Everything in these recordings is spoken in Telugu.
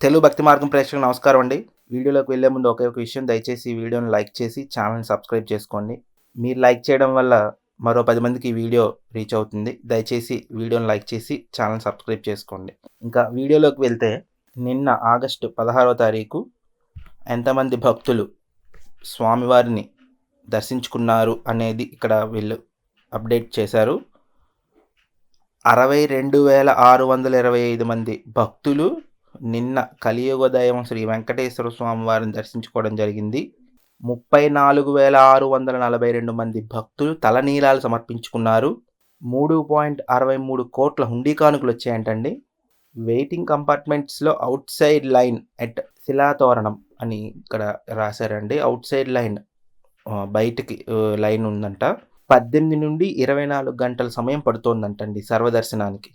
తెలుగు భక్తి మార్గం ప్రేక్షకులకు నమస్కారం అండి. వీడియోలోకి వెళ్ళే ముందు ఒకే ఒక విషయం, దయచేసి ఈ వీడియోని లైక్ చేసి ఛానల్‌ని సబ్స్క్రైబ్ చేసుకోండి. మీరు లైక్ చేయడం వల్ల మరో 10 మందికి ఈ వీడియో రీచ్ అవుతుంది. దయచేసి వీడియోని లైక్ చేసి ఛానల్ సబ్స్క్రైబ్ చేసుకోండి. ఇంకా వీడియోలోకి వెళ్తే, నిన్న ఆగస్టు 16వ తారీఖు ఎంతమంది భక్తులు స్వామివారిని దర్శించుకున్నారు అనేది ఇక్కడ వీళ్ళు అప్డేట్ చేశారు. 62,625 మంది భక్తులు నిన్న కలియుగ దైవం శ్రీ వెంకటేశ్వర స్వామి వారిని దర్శించుకోవడం జరిగింది. 34,642 మంది భక్తులు తలనీలాలు సమర్పించుకున్నారు. 3.63 కోట్ల హుండీ కానుకలు వచ్చాయంటండి. వెయిటింగ్ కంపార్ట్మెంట్స్లో అవుట్ సైడ్ లైన్ ఎట్ శిలాతోరణం అని ఇక్కడ రాశారండి. అవుట్ సైడ్ లైన్ బయటికి లైన్ ఉందంట. 18 నుండి 24 గంటల సమయం పడుతోందంటండి సర్వదర్శనానికి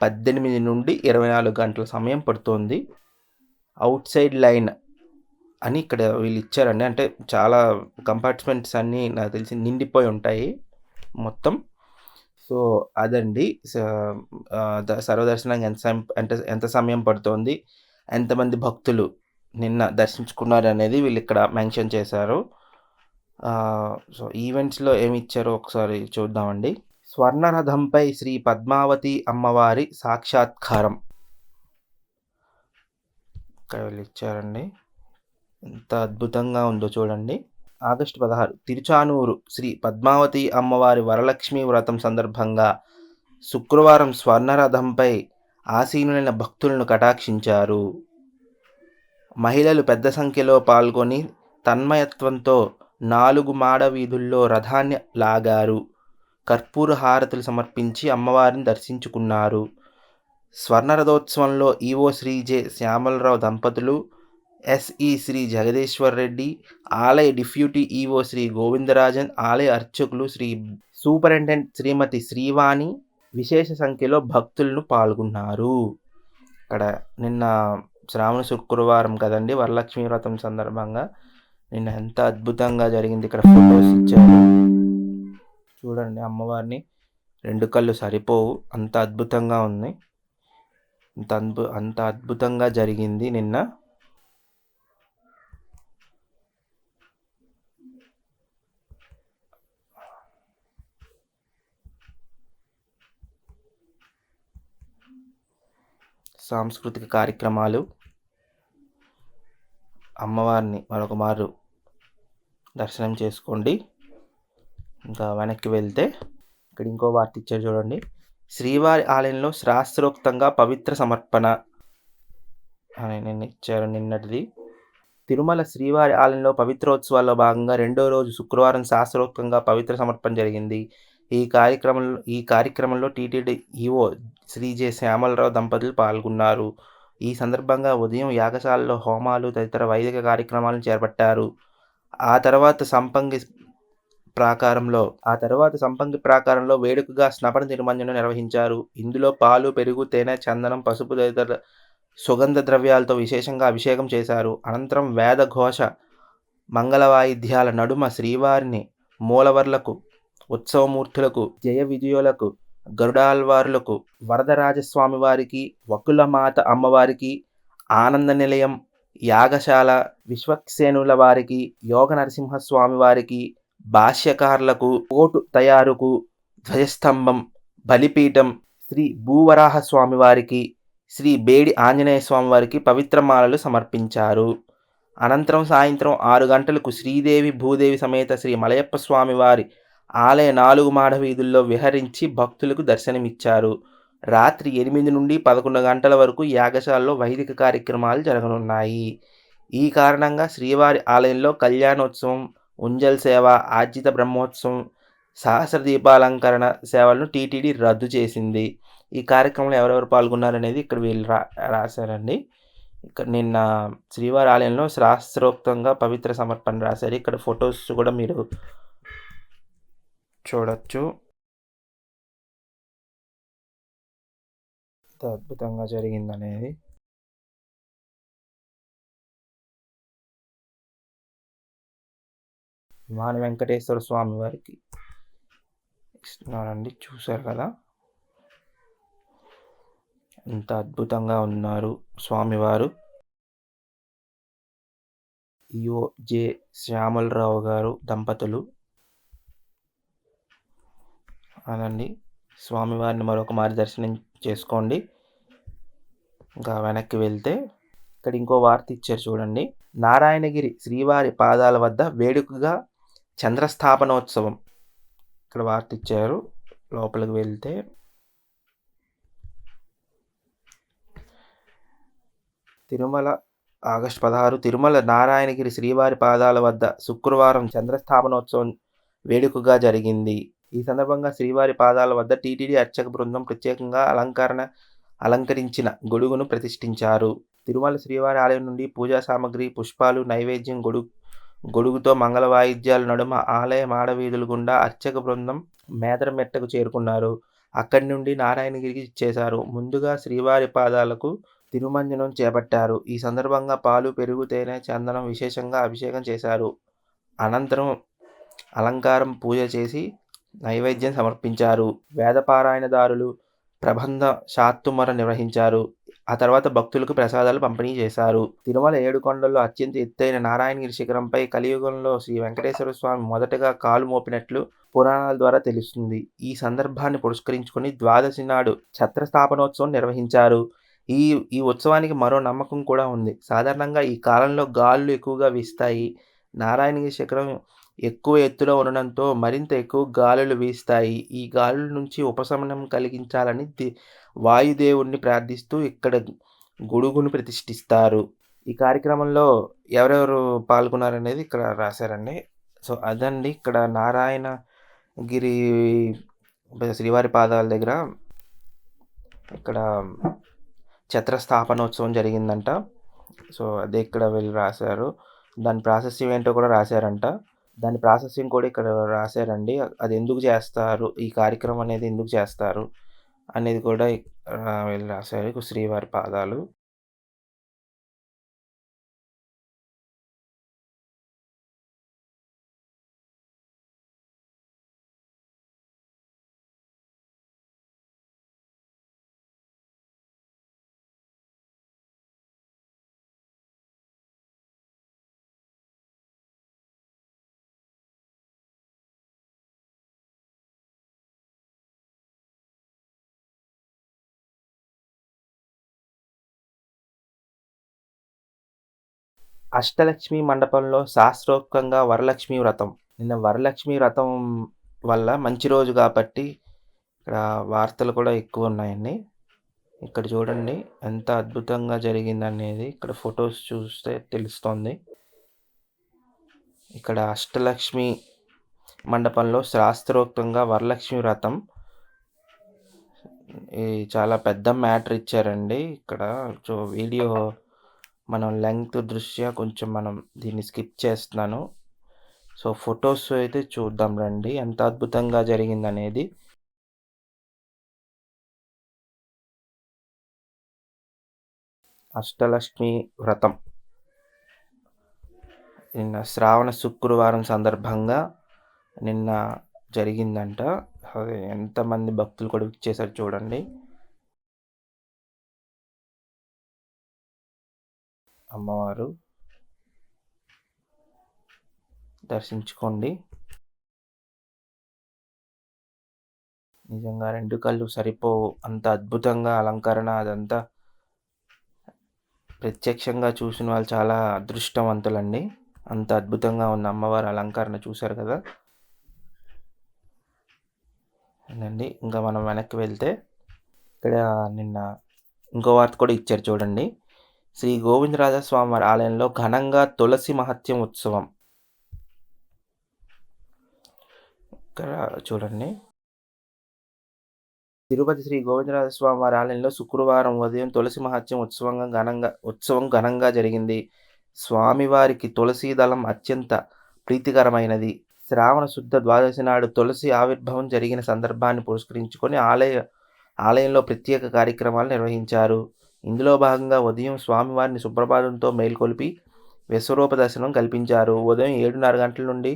18 నుండి 24 గంటల సమయం పడుతోంది. అవుట్ సైడ్ లైన్ అని ఇక్కడ వీళ్ళు ఇచ్చారండి. అంటే చాలా కంపార్ట్మెంట్స్ అన్నీ నాకు తెలిసి నిండిపోయి ఉంటాయి మొత్తం. సో అదండి సర్వదర్శనానికి ఎంత సమయం పడుతోంది, ఎంతమంది భక్తులు నిన్న దర్శించుకున్నారు అనేది వీళ్ళు ఇక్కడ మెన్షన్ చేశారు. సో ఈవెంట్స్లో ఏమి ఇచ్చారో ఒకసారి చూద్దామండి. స్వర్ణరథంపై శ్రీ పద్మావతి అమ్మవారి సాక్షాత్కారం ఇక్కడ వీళ్ళు ఇచ్చారండి. ఎంత అద్భుతంగా ఉందో చూడండి. ఆగస్టు 16 తిరుచానూరు శ్రీ పద్మావతి అమ్మవారి వరలక్ష్మి వ్రతం సందర్భంగా శుక్రవారం స్వర్ణరథంపై ఆసీనులైన భక్తులను కటాక్షించారు. మహిళలు పెద్ద సంఖ్యలో పాల్గొని తన్మయత్వంతో 4 మాడ వీధుల్లో రథాన్ని లాగారు. కర్పూర హారతులు సమర్పించి అమ్మవారిని దర్శించుకున్నారు. స్వర్ణరథోత్సవంలో ఈవో శ్రీ జె శ్యామలరావు దంపతులు, ఎస్ఈ శ్రీ జగదీశ్వర్ రెడ్డి, ఆలయ డిప్యూటీ ఈవో శ్రీ గోవిందరాజన్, ఆలయ అర్చకులు శ్రీ సూపరింటెండెంట్ శ్రీమతి శ్రీవాణి విశేష సంఖ్యలో భక్తులను పాల్గొన్నారు. ఇక్కడ నిన్న శ్రావణ శుక్రవారం కదండి, వరలక్ష్మి వ్రతం సందర్భంగా నిన్న ఎంత అద్భుతంగా జరిగింది. ఇక్కడ ఫొటోస్ ఇచ్చారు చూడండి. అమ్మవారిని 2 కళ్ళు సరిపోవు, అంత అద్భుతంగా ఉంది. అంత అద్భుతంగా జరిగింది నిన్న. సాంస్కృతిక కార్యక్రమాలు, అమ్మవారిని మరొక మారు దర్శనం చేసుకోండి. ఇంకా వెనక్కి వెళ్తే ఇక్కడ ఇంకో వార్త ఇచ్చారు చూడండి. శ్రీవారి ఆలయంలో శాస్త్రోక్తంగా పవిత్ర సమర్పణ అని నిన్న ఇచ్చారు. నిన్నటిది తిరుమల శ్రీవారి ఆలయంలో పవిత్రోత్సవాల్లో భాగంగా 2వ రోజు శుక్రవారం శాస్త్రోక్తంగా పవిత్ర సమర్పణ జరిగింది. ఈ కార్యక్రమంలో TTD EO Shri J Syamala Rao దంపతులు పాల్గొన్నారు. ఈ సందర్భంగా ఉదయం యాగశాలలో హోమాలు తదితర వైదిక కార్యక్రమాలను చేపట్టారు. ఆ తర్వాత సంపంగి ప్రాకారంలో వేడుకగా స్నపన తిరుమంజనం నిర్వహించారు. ఇందులో పాలు, పెరుగు, తేనె, చందనం, పసుపు తదితర సుగంధ ద్రవ్యాలతో విశేషంగా అభిషేకం చేశారు. అనంతరం వేద ఘోష, మంగళ వాయిద్యాల నడుమ శ్రీవారిని మూలవర్లకు, ఉత్సవమూర్తులకు, జయ విజయులకు, గరుడాల్వార్లకు, వరదరాజస్వామి వారికి, వకులమాత అమ్మవారికి, ఆనంద నిలయం, యాగశాల, విశ్వక్సేనుల వారికి, యోగ నరసింహస్వామి వారికి, భాష్యకారులకు, కోటు తయారుకు, ధ్వజస్తంభం, బలిపీఠం, శ్రీ భూవరాహస్వామి వారికి, శ్రీ బేడి ఆంజనేయ స్వామి వారికి పవిత్రమాలలు సమర్పించారు. అనంతరం సాయంత్రం 6 గంటలకు శ్రీదేవి భూదేవి సమేత శ్రీ మలయప్ప స్వామి వారి ఆలయ 4 మాడ వీధుల్లో విహరించి భక్తులకు దర్శనమిచ్చారు. రాత్రి 8 నుండి 11 గంటల వరకు యాగశాలలో వైదిక కార్యక్రమాలు జరగనున్నాయి. ఈ కారణంగా శ్రీవారి ఆలయంలో కళ్యాణోత్సవం, ఉంజల్ సేవ, ఆర్జిత బ్రహ్మోత్సవం, సహస్ర దీపాలంకరణ సేవలను టీటీడీ రద్దు చేసింది. ఈ కార్యక్రమంలో ఎవరెవరు పాల్గొన్నారనేది ఇక్కడ వీళ్ళు రాశారండి. ఇక్కడ నిన్న శ్రీవారి ఆలయంలో శాస్త్రోక్తంగా పవిత్ర సమర్పణ రాశారు. ఇక్కడ ఫొటోస్ కూడా మీరు చూడొచ్చు. ఎంత అద్భుతంగా జరిగిందనేది. విమాన వెంకటేశ్వర స్వామి వారికి ఇస్తున్నారండి, చూశారు కదా. ఎంత అద్భుతంగా ఉన్నారు స్వామివారు. ఈఓ శ్యామలరావు గారు దంపతులు. అనండి. స్వామివారిని మరొక మారి దర్శనం చేసుకోండి. ఇంకా వెనక్కి వెళ్తే ఇక్కడ ఇంకో వార్త ఇచ్చారు చూడండి. నారాయణగిరి శ్రీవారి పాదాల వద్ద వేడుకగా చంద్రస్థాపనోత్సవం. ఇక్కడ వార్త ఇచ్చారు. లోపలికి వెళ్తే తిరుమల ఆగస్టు 16 తిరుమల నారాయణగిరి శ్రీవారి పాదాల వద్ద శుక్రవారం చంద్రస్థాపనోత్సవం వేడుకగా జరిగింది. ఈ సందర్భంగా శ్రీవారి పాదాల వద్ద టీటీడీ అర్చక బృందం ప్రత్యేకంగా అలంకరించిన గొడుగును ప్రతిష్ఠించారు. తిరుమల శ్రీవారి ఆలయం నుండి పూజా సామగ్రి, పుష్పాలు, నైవేద్యం గొడుగుతో మంగళ వాయిద్యాల నడుమ ఆలయ మాడవీధుల గుండా అర్చక బృందం మేదరమెట్టకు చేరుకున్నారు. అక్కడి నుండి నారాయణగిరికి ఇచ్చేశారు. ముందుగా శ్రీవారి పాదాలకు తిరుమంజనం చేపట్టారు. ఈ సందర్భంగా పాలు, పెరుగు, తేనె, చందనం విశేషంగా అభిషేకం చేశారు. అనంతరం అలంకారం పూజ చేసి నైవేద్యం సమర్పించారు. వేదపారాయణదారులు ప్రబంధ శాత్తుమర నిర్వహించారు. ఆ తర్వాత భక్తులకు ప్రసాదాలు పంపిణీ చేశారు. తిరుమల ఏడుకొండల్లో అత్యంత ఎత్తైన నారాయణగిరి శిఖరంపై కలియుగంలో శ్రీ వెంకటేశ్వర స్వామి మొదటగా కాలు మోపినట్లు పురాణాల ద్వారా తెలుస్తుంది. ఈ సందర్భాన్ని పురస్కరించుకుని ద్వాదశి నాడు ఛత్రస్థాపనోత్సవం నిర్వహించారు. ఈ ఉత్సవానికి మరో నమ్మకం కూడా ఉంది. సాధారణంగా ఈ కాలంలో గాలులు ఎక్కువగా వీస్తాయి. నారాయణగిరి శిఖరం ఎక్కువ ఎత్తులో ఉండడంతో మరింత ఎక్కువ గాలులు వీస్తాయి. ఈ గాలుల నుంచి ఉపశమనం కలిగించాలని వాయుదేవుణ్ణి ప్రార్థిస్తూ ఇక్కడ గొడుగును ప్రతిష్ఠిస్తారు. ఈ కార్యక్రమంలో ఎవరెవరు పాల్గొన్నారనేది ఇక్కడ రాశారండి. సో అదండి ఇక్కడ నారాయణగిరి శ్రీవారి పాదాల దగ్గర ఇక్కడ ఛత్రస్థాపనోత్సవం జరిగిందంట. సో అదే ఇక్కడ వీళ్ళు రాశారు. దాని ప్రాశస్త్యం ఏంటో కూడా రాశారంట. దాని ప్రాశస్త్యం కూడా ఇక్కడ రాశారండి. అది ఎందుకు చేస్తారు, ఈ కార్యక్రమం అనేది ఎందుకు చేస్తారు అనేది కూడా వీళ్ళు రాశారు. శ్రీవారి పాదాలు. అష్టలక్ష్మి మండపంలో శాస్త్రోక్తంగా వరలక్ష్మి వ్రతం. నిన్న వరలక్ష్మి వ్రతం వల్ల మంచి రోజు కాబట్టి ఇక్కడ వార్తలు కూడా ఎక్కువ ఉన్నాయండి. ఇక్కడ చూడండి ఎంత అద్భుతంగా జరిగిందనేది ఇక్కడ ఫొటోస్ చూస్తే తెలుస్తోంది. ఇక్కడ అష్టలక్ష్మి మండపంలో శాస్త్రోక్తంగా వరలక్ష్మి వ్రతం. ఇది చాలా పెద్ద మ్యాటర్ ఇచ్చారండి. ఇక్కడ వీడియో మనం లెంగ్త్ దృష్ట్యా కొంచెం మనం దీన్ని స్కిప్ చేస్తున్నాను. సో ఫొటోస్ అయితే చూద్దాం రండి ఎంత అద్భుతంగా జరిగిందనేది. అష్టలక్ష్మి వ్రతం నిన్న శ్రావణ శుక్రవారం సందర్భంగా నిన్న జరిగిందంట. అదే ఎంతమంది భక్తులు కూడా ఇచ్చేసారు చూడండి. అమ్మవారు దర్శించుకోండి. నిజంగా రెండు కళ్ళు సరిపోవు, అంత అద్భుతంగా అలంకరణ. అదంతా ప్రత్యక్షంగా చూసిన వాళ్ళు చాలా అదృష్టవంతులండి. అంత అద్భుతంగా ఉన్న అమ్మవారి అలంకరణ చూశారు కదా అండి. ఇంకా మనం వెనక్కి వెళ్తే ఇక్కడ నిన్న ఇంకో వార్త కూడా ఇచ్చారు చూడండి. శ్రీ గోవిందరాజ స్వామివారి ఆలయంలో ఘనంగా తులసి మహత్యం ఉత్సవం. ఇక్కడ చూడండి. తిరుపతి శ్రీ గోవిందరాజ స్వామివారి ఆలయంలో శుక్రవారం ఉదయం తులసి మహత్యం ఉత్సవం ఘనంగా జరిగింది. స్వామివారికి తులసి దళం అత్యంత ప్రీతికరమైనది. శ్రావణ శుద్ధ ద్వాదశి నాడు తులసి ఆవిర్భావం జరిగిన సందర్భాన్ని పురస్కరించుకొని ఆలయంలో ప్రత్యేక కార్యక్రమాలు నిర్వహించారు. ఇందులో భాగంగా ఉదయం స్వామివారిని సుప్రభాతంతో మేల్కొల్పి విశ్వరూప దర్శనం కల్పించారు. ఉదయం 7:30 గంటల నుండి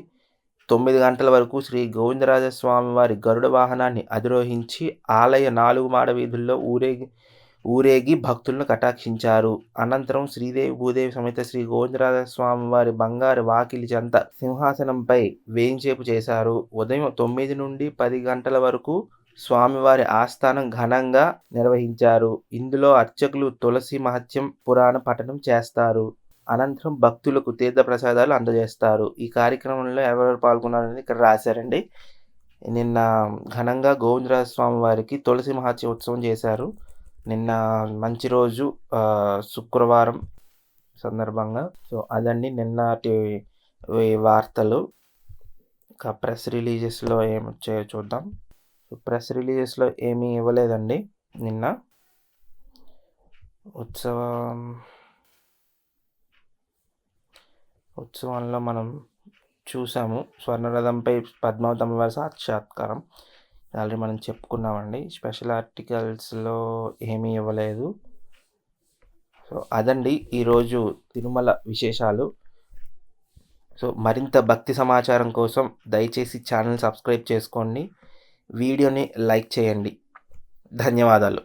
9 గంటల వరకు శ్రీ గోవిందరాజస్వామి వారి గరుడ వాహనాన్ని అధిరోహించి ఆలయ 4 మాడ వీధుల్లో ఊరేగి భక్తులను కటాక్షించారు. అనంతరం శ్రీదేవి భూదేవి సమేత శ్రీ గోవిందరాజస్వామి వారి బంగారు వాకిలి చెంత సింహాసనంపై వేంచేపు చేశారు. ఉదయం 9 నుండి 10 గంటల వరకు స్వామివారి ఆస్థానం ఘనంగా నిర్వహించారు. ఇందులో అర్చకులు తులసి మహత్యం పురాణ పఠనం చేస్తారు. అనంతరం భక్తులకు తీర్థప్రసాదాలు అందజేస్తారు. ఈ కార్యక్రమంలో ఎవరెవరు పాల్గొన్నారనేది ఇక్కడ రాశారండి. నిన్న ఘనంగా గోవిందరాజస్వామి వారికి తులసి మహత్య ఉత్సవం చేశారు. నిన్న మంచి రోజు శుక్రవారం సందర్భంగా. సో అదండి నిన్నటి వార్తలు. ఇంకా ప్రెస్ రిలీజెస్లో ఏమొచ్చాయో చూద్దాం. ప్రెస్ రిలీజెస్లో ఏమీ ఇవ్వలేదండి నిన్న. ఉత్సవంలో మనం చూసాము స్వర్ణరథంపై పద్మావతి అమ్మవారి సాక్షాత్కారం ఆల్రెడీ మనం చెప్పుకున్నామండి. స్పెషల్ ఆర్టికల్స్లో ఏమీ ఇవ్వలేదు. సో అదండి ఈరోజు తిరుమల విశేషాలు. సో మరింత భక్తి సమాచారం కోసం దయచేసి ఛానల్ సబ్స్క్రైబ్ చేసుకోండి. వీడియోని లైక్ చేయండి. ధన్యవాదాలు.